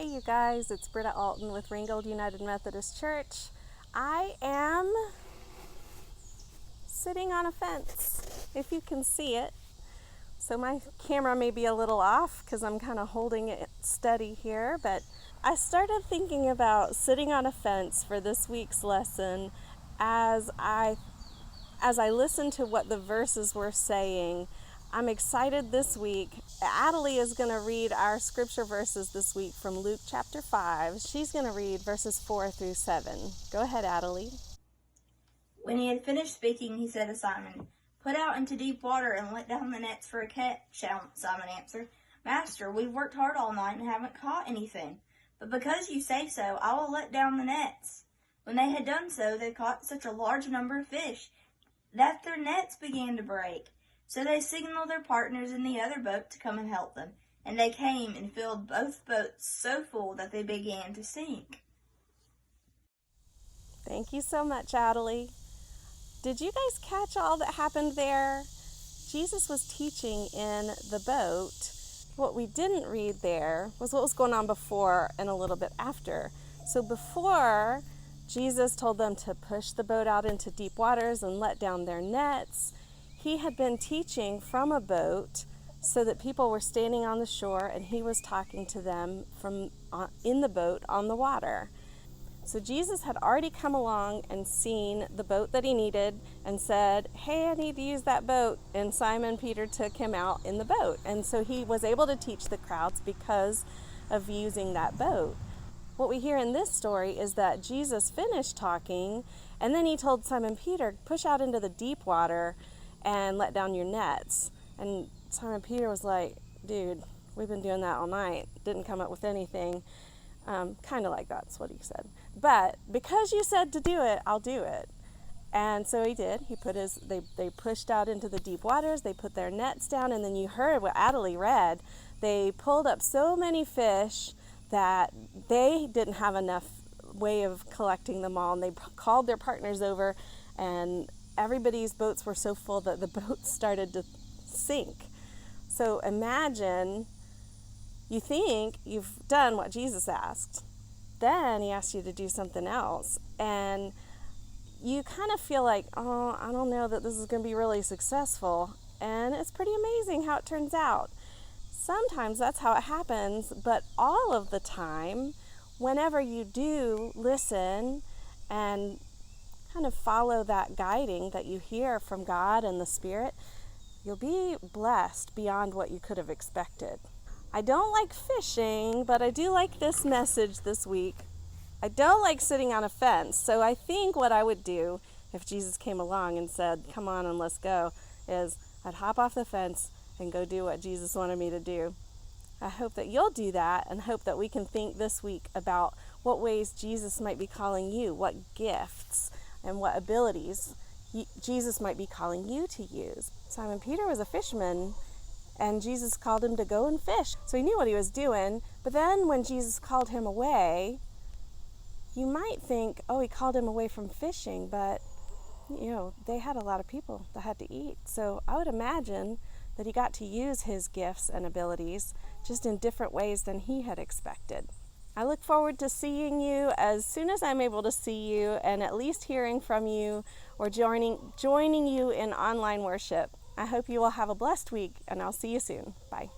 Hey you guys, it's Britta Alton with Ringgold United Methodist Church. I am sitting on a fence, if you can see it. So my camera may be a little off because I'm kind of holding it steady here, but I started thinking about sitting on a fence for this week's lesson as I listened to what the verses were saying. I'm excited this week. Adelie is going to read our scripture verses this week from Luke chapter 5. She's going to read verses 4 through 7. Go ahead, Adelie. When he had finished speaking, he said to Simon, "Put out into deep water and let down the nets for a catch." Simon answered, "Master, we've worked hard all night and haven't caught anything. But because you say so, I will let down the nets." When they had done so, they caught such a large number of fish that their nets began to break. So they signaled their partners in the other boat to come and help them. And they came and filled both boats so full that they began to sink. Thank you so much, Adelie. Did you guys catch all that happened there? Jesus was teaching in the boat. What we didn't read there was what was going on before and a little bit after. So before, Jesus told them to push the boat out into deep waters and let down their nets. He had been teaching from a boat so that people were standing on the shore and he was talking to them from in the boat on the water. So Jesus had already come along and seen the boat that he needed and said, "Hey, I need to use that boat." And Simon Peter took him out in the boat. And so he was able to teach the crowds because of using that boat. What we hear in this story is that Jesus finished talking and then he told Simon Peter, "Push out into the deep water and let down your nets." And Simon Peter was like, "Dude, we've been doing that all night. Didn't come up with anything." Kind of like that's what he said. "But because you said to do it, I'll do it." And so he did. They pushed out into the deep waters. They put their nets down, and then you heard what Adelie read. They pulled up so many fish that they didn't have enough way of collecting them all, and they called their partners over, and everybody's boats were so full that the boats started to sink. So imagine, you think you've done what Jesus asked. Then he asked you to do something else. And you kind of feel like, oh, I don't know that this is going to be really successful. And it's pretty amazing how it turns out. Sometimes that's how it happens, but all of the time, whenever you do listen and kind of follow that guiding that you hear from God and the Spirit, you'll be blessed beyond what you could have expected. I don't like fishing, but I do like this message this week. I don't like sitting on a fence, so I think what I would do if Jesus came along and said, "Come on and let's go," is I'd hop off the fence and go do what Jesus wanted me to do. I hope that you'll do that and hope that we can think this week about what ways Jesus might be calling you, what gifts and what abilities Jesus might be calling you to use. Simon Peter was a fisherman, and Jesus called him to go and fish. So he knew what he was doing. But then when Jesus called him away, you might think, oh, he called him away from fishing, but they had a lot of people that had to eat. So I would imagine that he got to use his gifts and abilities just in different ways than he had expected. I look forward to seeing you as soon as I'm able to see you and at least hearing from you or joining you in online worship. I hope you will have a blessed week, and I'll see you soon. Bye.